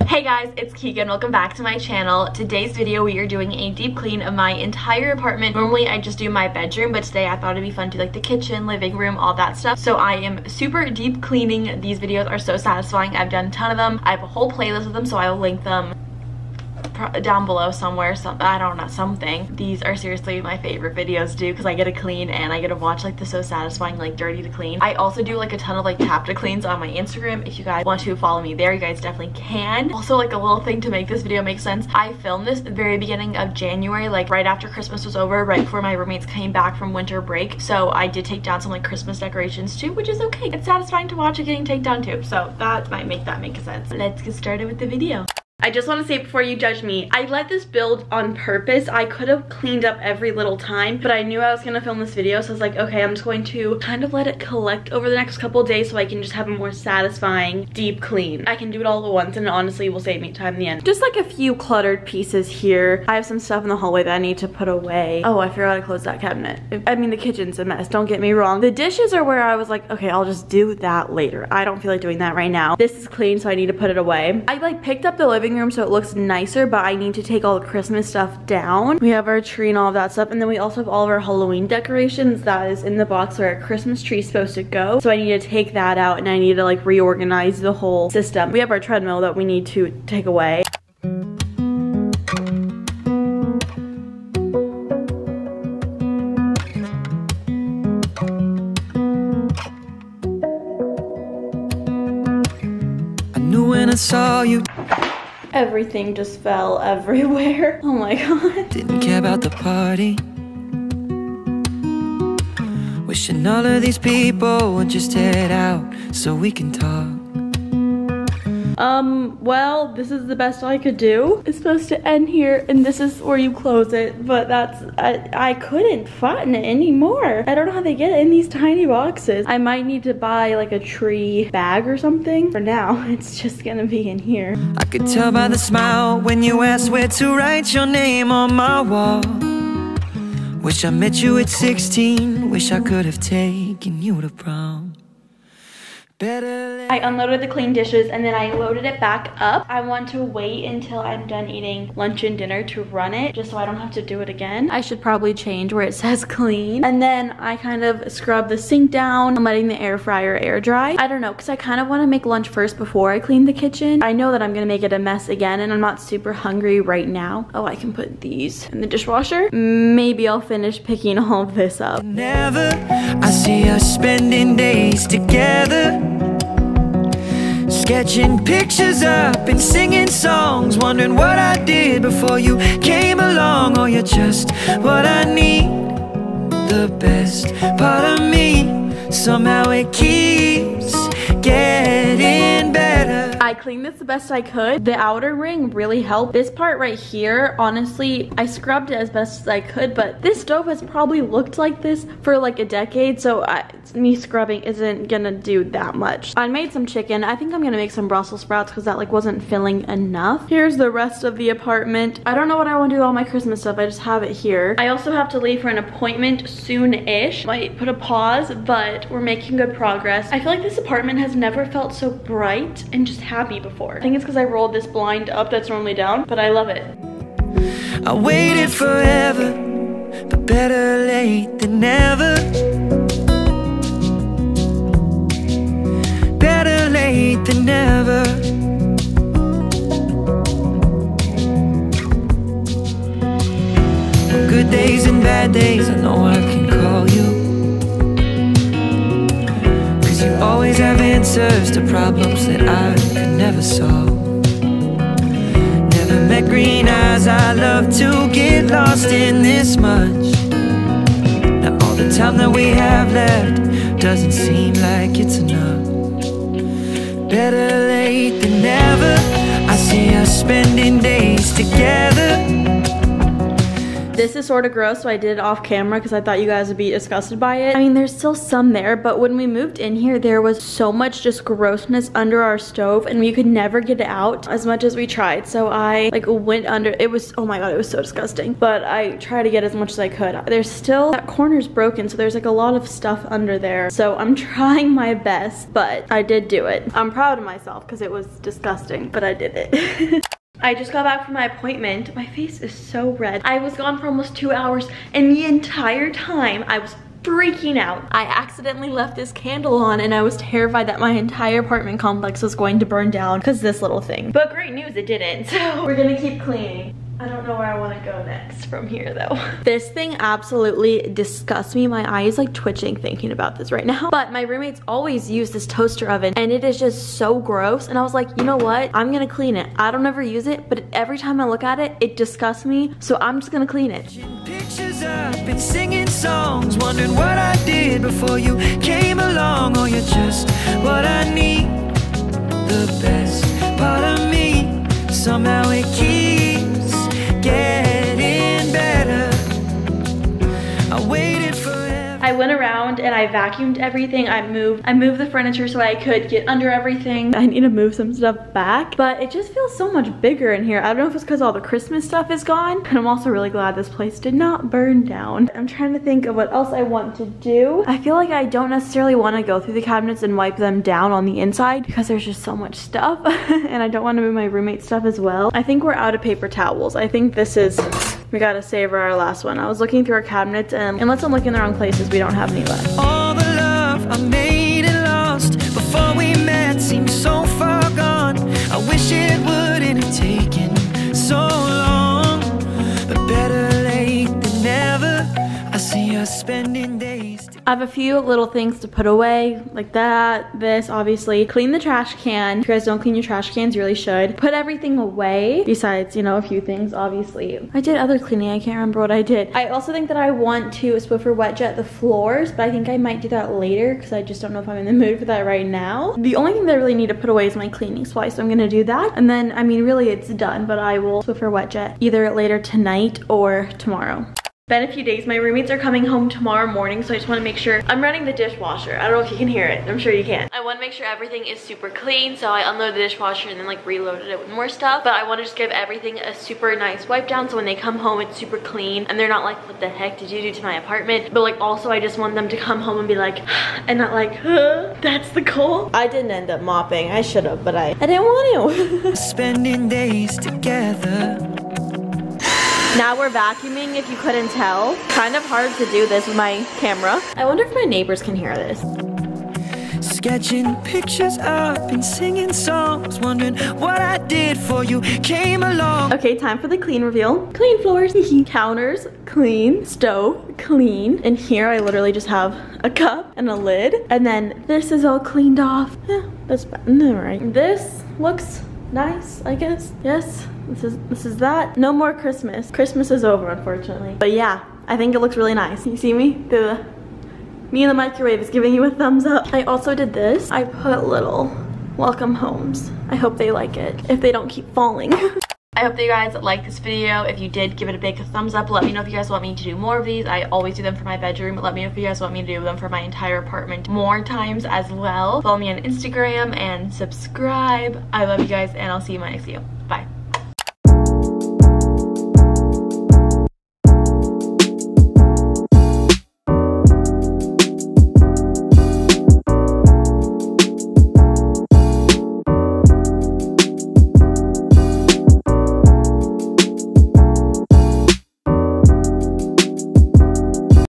Hey guys, it's Keegan. Welcome back to my channel. Today's video we are doing a deep clean of my entire apartment. Normally I just do my bedroom, but today I thought it'd be fun to do like the kitchen, living room, all that stuff. So I am super deep cleaning. These videos are so satisfying. I've done a ton of them. I have a whole playlist of them, so I will link them down below somewhere. I don't know, something. These are seriously my favorite videos to do because I get to clean and I get to watch like the so satisfying like dirty to clean. I also do like a ton of like tap to cleans on my Instagram. If you guys want to follow me there, you guys definitely can. Also, like a little thing to make this video make sense, I filmed this at the very beginning of January, like right after Christmas was over, right before my roommates came back from winter break. So I did take down some like Christmas decorations too, which is okay. It's satisfying to watch it getting taken down too, so that might make sense. Let's get started with the video. I just want to say before you judge me, I let this build on purpose. I could have cleaned up every little time, but I knew I was going to film this video, so I was like, okay, I'm just going to kind of let it collect over the next couple of days so I can just have a more satisfying deep clean. I can do it all at once and it honestly will save me time in the end. Just like a few cluttered pieces here. I have some stuff in the hallway that I need to put away. Oh, I forgot to close that cabinet. I mean, the kitchen's a mess, don't get me wrong. The dishes are where I was like, okay, I'll just do that later. I don't feel like doing that right now. This is clean, so I need to put it away. I like picked up the living room so it looks nicer, but I need to take all the Christmas stuff down. We have our tree and all of that stuff, and then we also have all of our Halloween decorations that is in the box where our Christmas tree is supposed to go. So I need to take that out and I need to like reorganize the whole system. We have our treadmill that we need to take away. I knew when I saw you. Everything just fell everywhere. Oh my god. Didn't care about the party. Wishing all of these people would just head out so we can talk. Well, this is the best I could do. It's supposed to end here, and this is where you close it, but I couldn't fatten it anymore. I don't know how they get it in these tiny boxes. I might need to buy like a tree bag or something. For now, it's just gonna be in here. I could tell by the smile when you asked where to write your name on my wall. Wish I met you at 16. Wish I could have taken you to prom. I unloaded the clean dishes and then I loaded it back up. I want to wait until I'm done eating lunch and dinner to run it, just so I don't have to do it again. I should probably change where it says clean. And then I kind of scrub the sink down. I'm letting the air fryer air dry. I don't know, because I kind of want to make lunch first before I clean the kitchen. I know that I'm going to make it a mess again and I'm not super hungry right now. Oh, I can put these in the dishwasher. Maybe I'll finish picking all of this up. Never, I see us spending days together, sketching pictures up and singing songs, wondering what I did before you came along. Oh, you're just what I need, the best part of me. Somehow it keeps getting better. I cleaned this the best I could. The outer ring really helped. This part right here, honestly, I scrubbed it as best as I could, but this stove has probably looked like this for like a decade, so me scrubbing isn't gonna do that much. I made some chicken. I think I'm gonna make some Brussels sprouts because that like wasn't filling enough. Here's the rest of the apartment. I don't know what I want to do with all my Christmas stuff. I just have it here. I also have to leave for an appointment soon-ish. Might put a pause, but we're making good progress. I feel like this apartment has never felt so bright and just happy before. I think it's because I rolled this blind up that's normally down, but I love it. I waited forever, but better late than never. Better late than never. On good days and bad days, I know I can call you, you always have answers to problems that I could never solve. Never met green eyes, I love to get lost in this much. Now all the time that we have left doesn't seem like it's enough. Better late than never. I see us spending days together, This is sort of gross, so I did it off camera because I thought you guys would be disgusted by it. I mean, there's still some there, but when we moved in here, there was so much just grossness under our stove and we could never get it out as much as we tried. So I like went under, it was, oh my God, it was so disgusting. But I tried to get as much as I could. There's still, that corner's broken, so there's like a lot of stuff under there. So I'm trying my best, but I did do it. I'm proud of myself because it was disgusting, but I did it. I just got back from my appointment. My face is so red. I was gone for almost 2 hours and the entire time I was freaking out. I accidentally left this candle on and I was terrified that my entire apartment complex was going to burn down because this little thing. But great news, it didn't. So we're gonna keep cleaning. I don't know where I want to go next from here though. This thing absolutely disgusts me. My eye is like twitching thinking about this right now. But my roommates always use this toaster oven and it is just so gross. And I was like, you know what? I'm gonna clean it. I don't ever use it, but every time I look at it, it disgusts me. So I'm just gonna clean it. Pictures up and singing songs, wondering what I did before you came along. Oh, you're just what I need, the best part of me. Somehow it keeps getting better. I waited forever. I went around and I vacuumed everything. I moved the furniture so I could get under everything. I need to move some stuff back, but it just feels so much bigger in here. I don't know if it's because all the Christmas stuff is gone, and I'm also really glad this place did not burn down. I'm trying to think of what else I want to do. I feel like I don't necessarily want to go through the cabinets and wipe them down on the inside because there's just so much stuff and I don't want to move my roommate's stuff as well. I think we're out of paper towels. I think this is, we gotta savor our last one. I was looking through our cabinets and unless I'm looking in the wrong places, we don't have any left. All the love I made and lost before we met seems so far gone. I wish it wouldn't have taken so long, but better late than never. I see us spending days together. I have a few little things to put away, like that, this, obviously. Clean the trash can. If you guys don't clean your trash cans, you really should. Put everything away, besides, you know, a few things, obviously. I did other cleaning, I can't remember what I did. I also think that I want to Swiffer wet jet the floors, but I think I might do that later, because I just don't know if I'm in the mood for that right now. The only thing that I really need to put away is my cleaning supplies, so I'm gonna do that. And then, I mean, really it's done, but I will Swiffer wet jet either later tonight or tomorrow. Been a few days. My roommates are coming home tomorrow morning, so I just want to make sure I'm running the dishwasher. I don't know if you can hear it. I'm sure you can. I want to make sure everything is super clean, so I unloaded the dishwasher and then like reloaded it with more stuff. But I want to just give everything a super nice wipe down, so when they come home it's super clean and they're not like, what the heck did you do to my apartment? But like also I just want them to come home and be like, and not like, huh, that's the goal. I didn't end up mopping. I should have, but I didn't want to. Spending days together. Now we're vacuuming, if you couldn't tell. Kind of hard to do this with my camera. I wonder if my neighbors can hear this. Sketching pictures up and singing songs, wondering what I did for you came along. Okay, time for the clean reveal. Clean floors, counters, clean, stove, clean. And here I literally just have a cup and a lid. And then this is all cleaned off. Yeah, that's bad. All right. This looks nice, I guess. Yes. This is that. No more Christmas. Christmas is over, unfortunately. But yeah, I think it looks really nice. You see me? Me in the microwave is giving you a thumbs up. I also did this. I put little welcome homes. I hope they like it, if they don't keep falling. I hope that you guys liked this video. If you did, give it a big thumbs up. Let me know if you guys want me to do more of these. I always do them for my bedroom. Let me know if you guys want me to do them for my entire apartment more times as well. Follow me on Instagram and subscribe. I love you guys, and I'll see you in my next video.